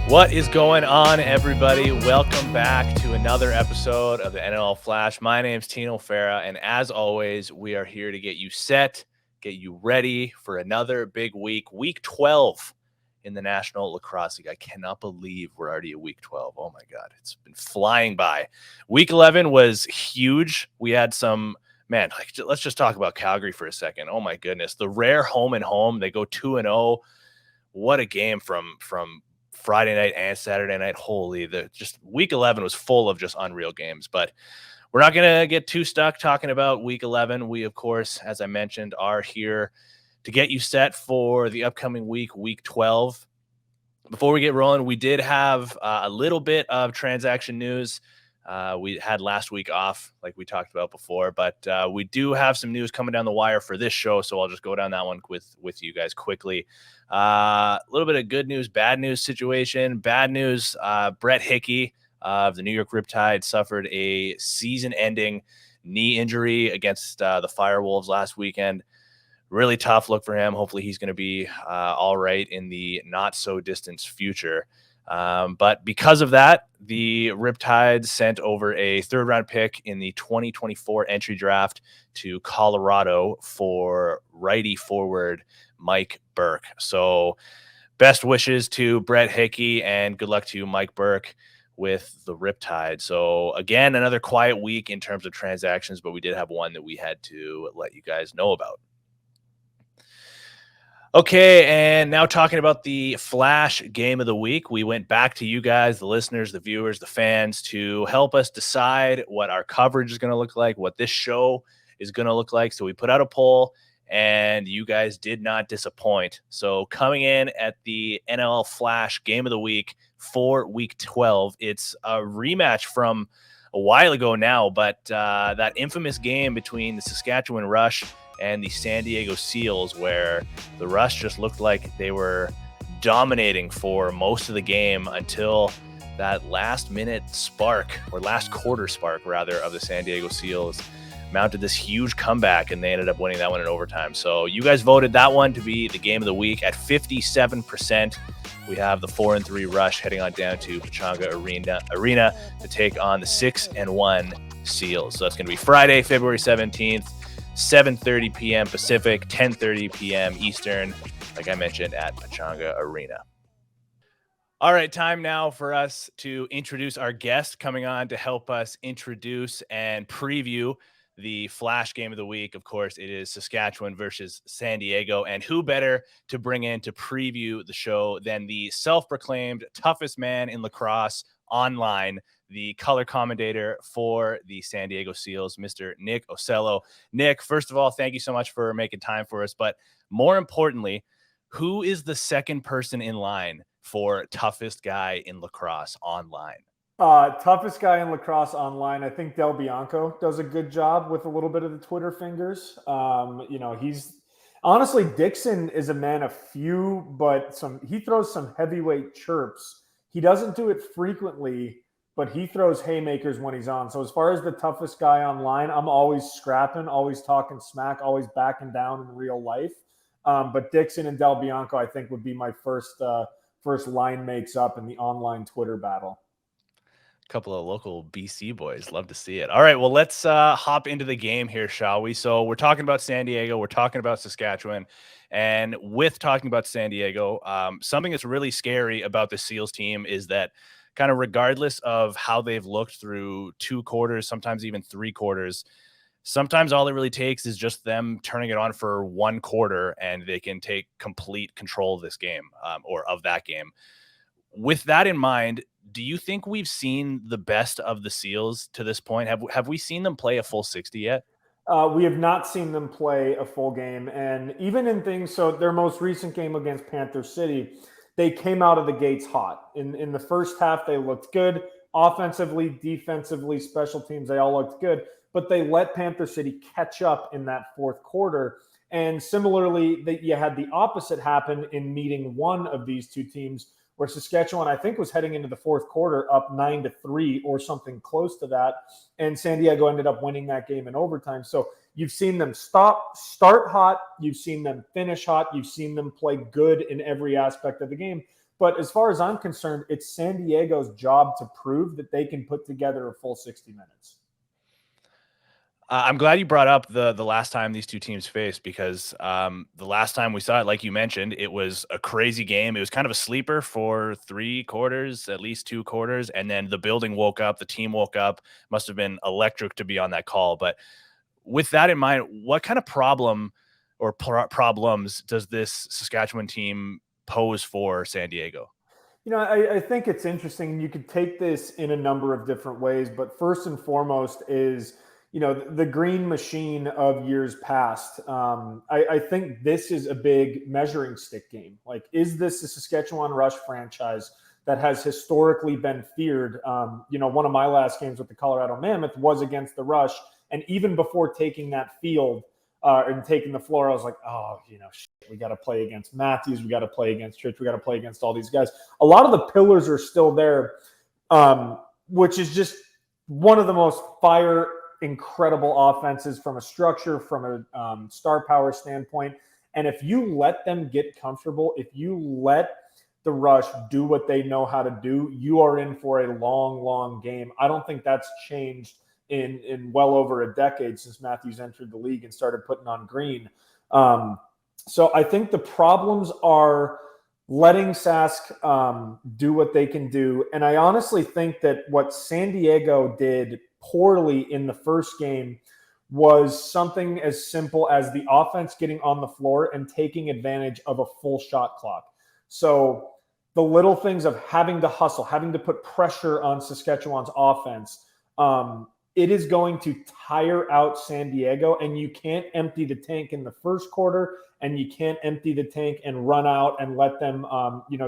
What is going on, everybody? Welcome back to another episode of the NLL Flash. My name's Tino Fera, and as always, we are here to get you set, get you ready for another big week, Week 12 in the National Lacrosse League. I cannot believe we're already at Week 12. Oh, my God. It's been flying by. Week 11 was huge. We had some, man, let's just talk about Calgary for a second. Oh, my goodness. The rare home and home. They go 2-0. What a game from Friday night and Saturday night. Holy, just week 11 was full of just unreal games, but we're not going to get too stuck talking about week 11. We, of course, as I mentioned, are here to get you set for the upcoming week, week 12. Before we get rolling, we did have a little bit of transaction news. We had last week off, like we talked about before, but we do have some news coming down the wire for this show, so I'll just go down that one with you guys quickly. A little bit of good news, bad news situation. Bad news, Brett Hickey of the New York Riptide suffered a season-ending knee injury against the Firewolves last weekend. Really tough look for him. Hopefully he's going to be all right in the not-so-distant future. But because of that, the Riptides sent over a third-round pick in the 2024 entry draft to Colorado for righty forward Mike Burke. So best wishes to Brett Hickey and good luck to Mike Burke with the Riptide. So again, another quiet week in terms of transactions, but we did have one that we had to let you guys know about. Okay, and now talking about the Flash game of the week, we went back to you guys, the listeners, the viewers, the fans, to help us decide what our coverage is going to look like, what this show is going to look like. So we put out a poll, and you guys did not disappoint. So coming in at the NLL Flash game of the week for Week 12, it's a rematch from a while ago now, but that infamous game between the Saskatchewan Rush and the San Diego Seals, where the Rush just looked like they were dominating for most of the game until that last quarter spark rather of the San Diego Seals mounted this huge comeback, and they ended up winning that one in overtime. So you guys voted that one to be the game of the week at 57%. We have the 4-3 Rush heading on down to Pechanga Arena to take on the 6-1 Seals. So that's going to be Friday, February 17th. 7:30 p.m. Pacific, 10:30 p.m. Eastern, like I mentioned, at Pechanga Arena. All right, time now for us to introduce our guest coming on to help us introduce and preview the Flash game of the week. Of course, it is Saskatchewan versus San Diego, and who better to bring in to preview the show than the self-proclaimed toughest man in lacrosse online, the color commentator for the San Diego Seals, Mr. Nick Ossello. Nick, first of all, thank you so much for making time for us. But more importantly, who is the second person in line for toughest guy in lacrosse online? Toughest guy in lacrosse online. I think Del Bianco does a good job with a little bit of the Twitter fingers. He's honestly, Dixon is a man of few, but he throws some heavyweight chirps. He doesn't do it frequently, but he throws haymakers when he's on. So as far as the toughest guy online, I'm always scrapping, always talking smack, always backing down in real life. But Dixon and Del Bianco, I think, would be my first line makes up in the online Twitter battle. Couple of local BC boys. Love to see it. All right, well, let's hop into the game here, shall we? So we're talking about San Diego. We're talking about Saskatchewan. And with talking about San Diego, something that's really scary about the Seals team is that kind of regardless of how they've looked through 2 quarters, sometimes even 3 quarters, sometimes all it really takes is just them turning it on for 1 quarter and they can take complete control of this game or of that game. With that in mind, do you think we've seen the best of the Seals to this point? Have we seen them play a full 60 yet? We have not seen them play a full game. And even in things, so their most recent game against Panther City, they came out of the gates hot. In the first half, they looked good. Offensively, defensively, special teams, they all looked good. But they let Panther City catch up in that fourth quarter. And similarly, you had the opposite happen in meeting one of these two teams, where Saskatchewan, I think, was heading into the fourth quarter up 9-3 or something close to that. And San Diego ended up winning that game in overtime. So you've seen them start hot. You've seen them finish hot. You've seen them play good in every aspect of the game. But as far as I'm concerned, it's San Diego's job to prove that they can put together a full 60 minutes. I'm glad you brought up the last time these two teams faced, because the last time we saw it, like you mentioned, it was a crazy game. It was kind of a sleeper for 3 quarters, at least 2 quarters, and then the building woke up, the team woke up. Must have been electric to be on that call. But with that in mind, what kind of problem or problems does this Saskatchewan team pose for San Diego? I think it's interesting. You could take this in a number of different ways, but first and foremost is, the green machine of years past. I think this is a big measuring stick game. Like, is this a Saskatchewan Rush franchise that has historically been feared? One of my last games with the Colorado Mammoth was against the Rush. And even before taking that field, and taking the floor, I was like, oh, we got to play against Matthews. We got to play against Church. We got to play against all these guys. A lot of the pillars are still there, which is just one of the most incredible offenses from a structure, from a star power standpoint. And if you let them get comfortable, if you let the Rush do what they know how to do, you are in for a long, long game. I don't think that's changed in well over a decade since Matthews entered the league and started putting on green. So I think the problems are letting Sask do what they can do. And I honestly think that what San Diego did poorly in the first game was something as simple as the offense getting on the floor and taking advantage of a full shot clock. So the little things of having to hustle, having to put pressure on Saskatchewan's offense, it is going to tire out San Diego, and you can't empty the tank in the first quarter, and you can't empty the tank and run out and let them,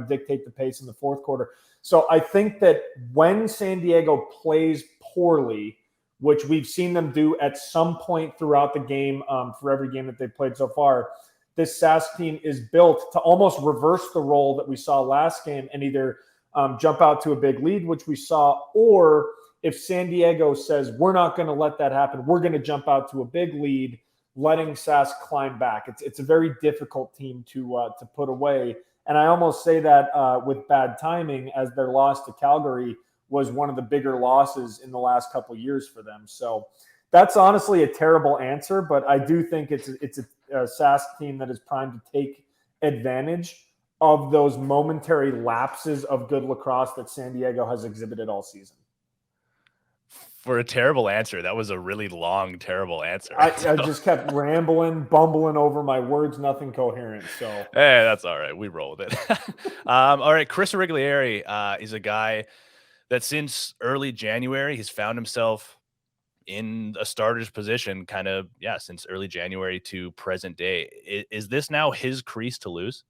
dictate the pace in the fourth quarter. So I think that when San Diego plays poorly, which we've seen them do at some point throughout the game, for every game that they've played so far, this Sask team is built to almost reverse the role that we saw last game and either jump out to a big lead, which we saw, or if San Diego says, we're not going to let that happen, we're going to jump out to a big lead, letting Sask climb back. It's a very difficult team to put away. And I almost say that with bad timing, as their loss to Calgary was one of the bigger losses in the last couple of years for them. So that's honestly a terrible answer, but I do think it's a Sask team that is primed to take advantage of those momentary lapses of good lacrosse that San Diego has exhibited all season. For a terrible answer, that was a really long, terrible answer. I just kept rambling, bumbling over my words, nothing coherent. So hey, that's all right. We roll with it. All right, Chris Origlieri is a guy that since early January, he's found himself in a starter's position, since early January to present day. Is this now his crease to lose?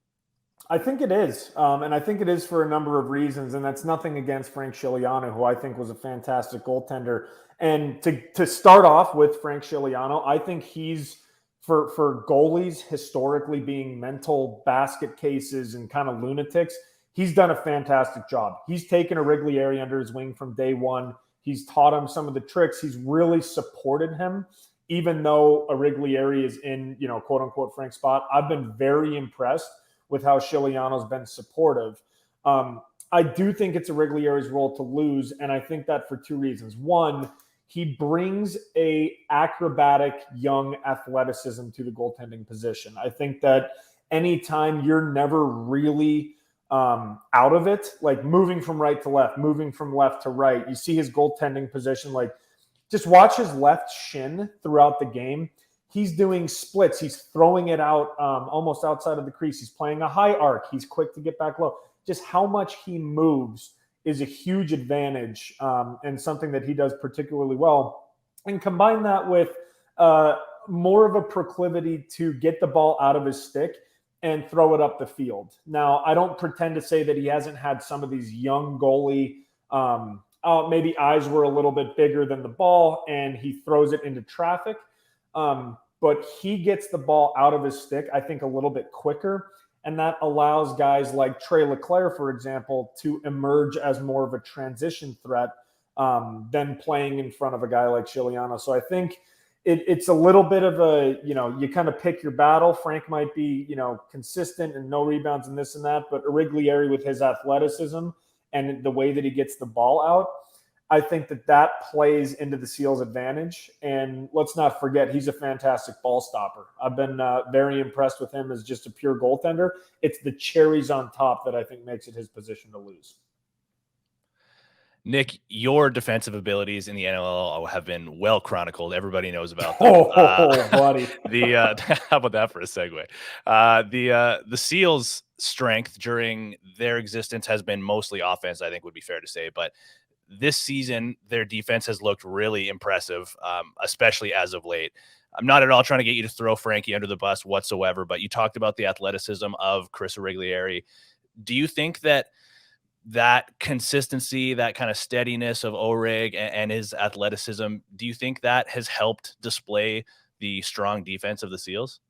I think it is. And I think it is for a number of reasons. And that's nothing against Frank Scigliano, who I think was a fantastic goaltender. And to start off with Frank Scigliano, I think he's, for goalies historically being mental basket cases and kind of lunatics, he's done a fantastic job. He's taken Origlieri under his wing from day one. He's taught him some of the tricks. He's really supported him, even though Origlieri is in, quote unquote, Frank's spot. I've been very impressed with how Scigliano's been supportive. I do think it's Origlieri's role to lose, and I think that for 2 reasons. One, he brings a acrobatic, young athleticism to the goaltending position. I think that anytime you're never really out of it, like moving from right to left, moving from left to right, you see his goaltending position, like just watch his left shin throughout the game. He's doing splits. He's throwing it out almost outside of the crease. He's playing a high arc. He's quick to get back low. Just how much he moves is a huge advantage and something that he does particularly well. And combine that with more of a proclivity to get the ball out of his stick and throw it up the field. Now, I don't pretend to say that he hasn't had some of these young goalie, maybe eyes were a little bit bigger than the ball and he throws it into traffic. But he gets the ball out of his stick, I think, a little bit quicker. And that allows guys like Trey Leclerc, for example, to emerge as more of a transition threat than playing in front of a guy like Scigliano. So I think it's a little bit of a, you kind of pick your battle. Frank might be, consistent and no rebounds and this and that, but Origlieri with his athleticism and the way that he gets the ball out, I think that plays into the Seals' advantage. And let's not forget, he's a fantastic ball stopper. I've been very impressed with him as just a pure goaltender. It's the cherries on top that I think makes it his position to lose. Nick, your defensive abilities in the NLL have been well chronicled. Everybody knows about them. Buddy. How about that for a segue? The Seals' strength during their existence has been mostly offense, I think would be fair to say. But this season, their defense has looked really impressive, especially as of late. I'm not at all trying to get you to throw Frankie under the bus whatsoever, but you talked about the athleticism of Chris Origlieri. Do you think that consistency, that kind of steadiness of Orig and his athleticism, do you think that has helped display the strong defense of the Seals?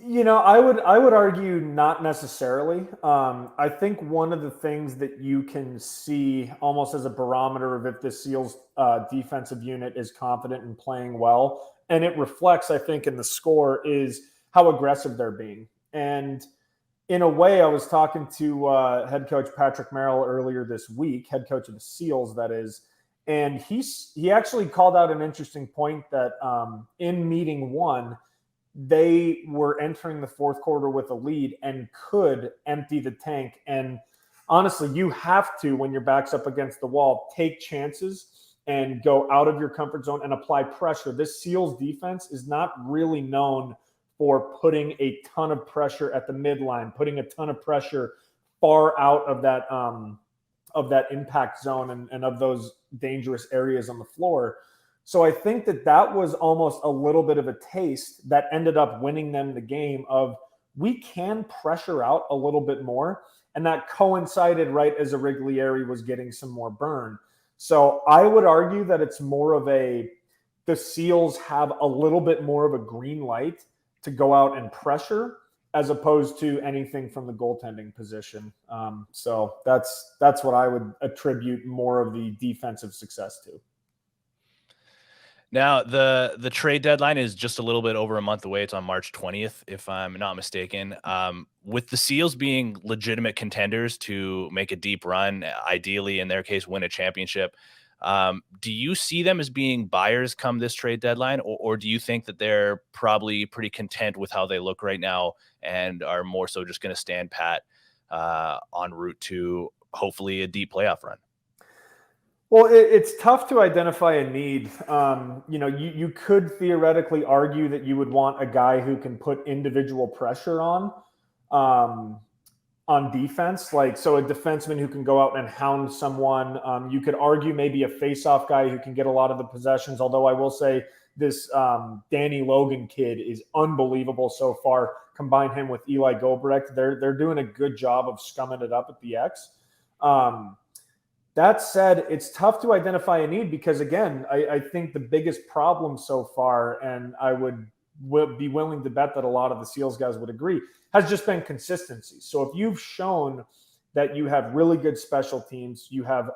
I would argue not necessarily. I think one of the things that you can see almost as a barometer of if the Seals defensive unit is confident and playing well, and it reflects, I think, in the score, is how aggressive they're being. And in a way, I was talking to head coach Patrick Merrill earlier this week, head coach of the Seals, that is, and he actually called out an interesting point that in meeting one, they were entering the fourth quarter with a lead and could empty the tank. And honestly, you have to, when your back's up against the wall, take chances and go out of your comfort zone and apply pressure. This Seals defense is not really known for putting a ton of pressure at the midline, putting a ton of pressure far out of that impact zone and of those dangerous areas on the floor. So I think that was almost a little bit of a taste that ended up winning them the game of, we can pressure out a little bit more. And that coincided right as Origlieri was getting some more burn. So I would argue that it's more of the Seals have a little bit more of a green light to go out and pressure as opposed to anything from the goaltending position. So that's what I would attribute more of the defensive success to. Now, the trade deadline is just a little bit over a month away. It's on March 20th, if I'm not mistaken. With the Seals being legitimate contenders to make a deep run, ideally in their case, win a championship, do you see them as being buyers come this trade deadline, or do you think that they're probably pretty content with how they look right now and are more so just going to stand pat en route to hopefully a deep playoff run? Well, it's tough to identify a need. You could theoretically argue that you would want a guy who can put individual pressure on defense. So a defenseman who can go out and hound someone. You could argue maybe a face-off guy who can get a lot of the possessions, although I will say this Danny Logan kid is unbelievable so far. Combine him with Eli Gobrecht. They're doing a good job of scumming it up at the X. That said, it's tough to identify a need because, again, I think the biggest problem so far, and I would be willing to bet that a lot of the Seals guys would agree, has just been consistency. So if you've shown that you have really good special teams, you have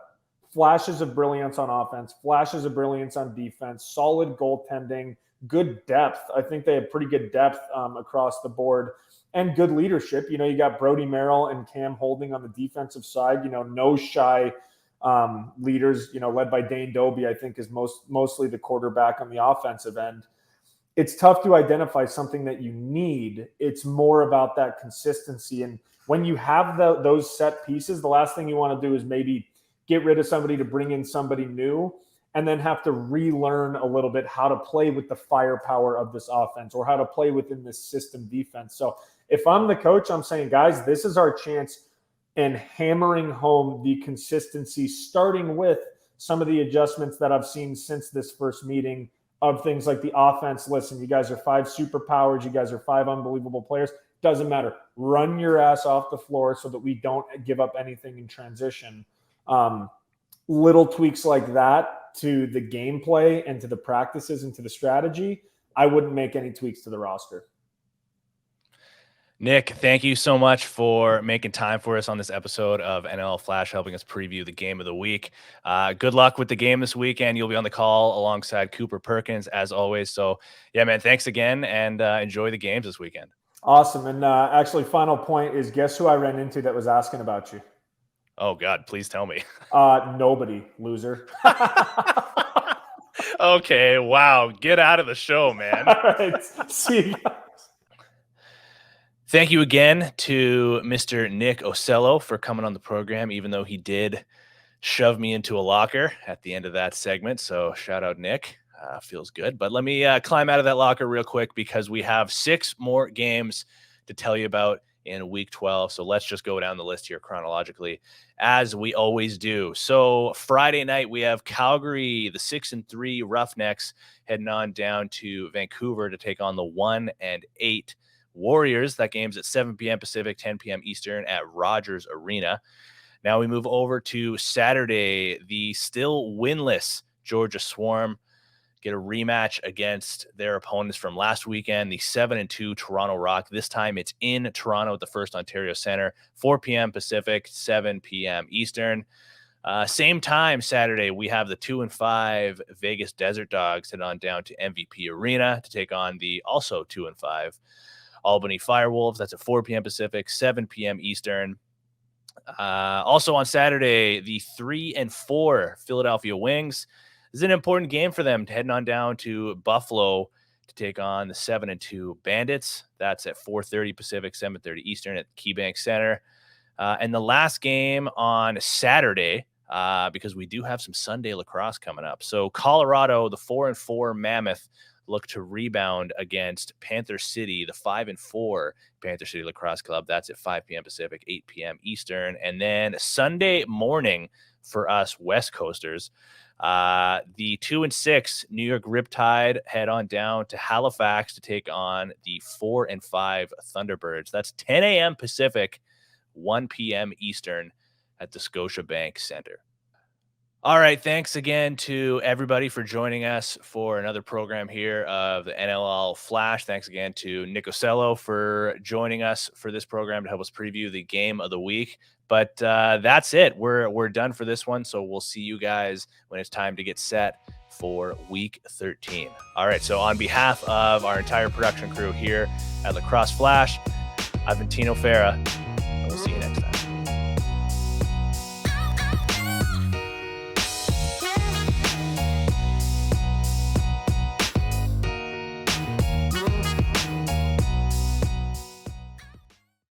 flashes of brilliance on offense, flashes of brilliance on defense, solid goaltending, good depth. I think they have pretty good depth across the board and good leadership. You got Brody Merrill and Cam Holding on the defensive side, no shy leaders, led by Dane Doby, I think is mostly the quarterback on the offensive end. It's tough to identify something that you need. It's more about that consistency. And when you have those set pieces, the last thing you want to do is maybe get rid of somebody to bring in somebody new and then have to relearn a little bit how to play with the firepower of this offense or how to play within this system defense. So if I'm the coach, I'm saying, guys, this is our chance, and hammering home the consistency, starting with some of the adjustments that I've seen since this first meeting of things like the offense. Listen, you guys are 5 superpowers. You guys are 5 unbelievable players. Doesn't matter. Run your ass off the floor so that we don't give up anything in transition. Little tweaks like that to the gameplay and to the practices and to the strategy. I wouldn't make any tweaks to the roster. Nick, thank you so much for making time for us on this episode of NLL Flash, helping us preview the game of the week. Good luck with the game this weekend. You'll be on the call alongside Cooper Perkins, as always. So, yeah, man, thanks again, and enjoy the games this weekend. Awesome. And actually, final point is, guess who I ran into that was asking about you? Oh, God, please tell me. Nobody, loser. Okay, wow. Get out of the show, man. All right. See you guys. Thank you again to Mr. Nick Ossello for coming on the program, even though he did shove me into a locker at the end of that segment. So shout out, Nick. Feels good. But let me climb out of that locker real quick because we have 6 more games to tell you about in week 12. So let's just go down the list here chronologically, as we always do. So Friday night, we have Calgary, the 6-3 Roughnecks, heading on down to Vancouver to take on the 1-8 Warriors. That game's at 7 p.m. Pacific, 10 p.m. Eastern at Rogers Arena. Now we move over to Saturday. The still winless Georgia Swarm get a rematch against their opponents from last weekend, the 7-2 Toronto Rock. This time it's in Toronto at the First Ontario Center, 4 p.m. Pacific, 7 p.m. Eastern. Same time Saturday, we have the 2-5 Vegas Desert Dogs head on down to MVP Arena to take on the also 2-5 Albany Firewolves. That's at 4 p.m. Pacific, 7 p.m. Eastern. Also on Saturday, the 3-4 Philadelphia Wings. This is an important game for them, heading on down to Buffalo to take on the 7-2 Bandits. That's at 4:30 Pacific, 7:30 Eastern at KeyBank Center. And the last game on Saturday, because we do have some Sunday lacrosse coming up. So Colorado, the 4-4 Mammoth, look to rebound against Panther City, the 5-4 Panther City Lacrosse Club. That's at 5 p.m. Pacific, 8 p.m. Eastern. And then Sunday morning for us West Coasters, the 2-6 New York Riptide head on down to Halifax to take on the 4-5 Thunderbirds. That's 10 a.m. Pacific, 1 p.m. Eastern at the Scotiabank Center. All right, thanks again to everybody for joining us for another program here of the NLL Flash. Thanks again to Nick Ossello for joining us for this program to help us preview the game of the week. But that's it. We're done for this one, so we'll see you guys when it's time to get set for week 13. All right, so on behalf of our entire production crew here at Lacrosse Flash, I've been Tino Fera, and we'll see you next time.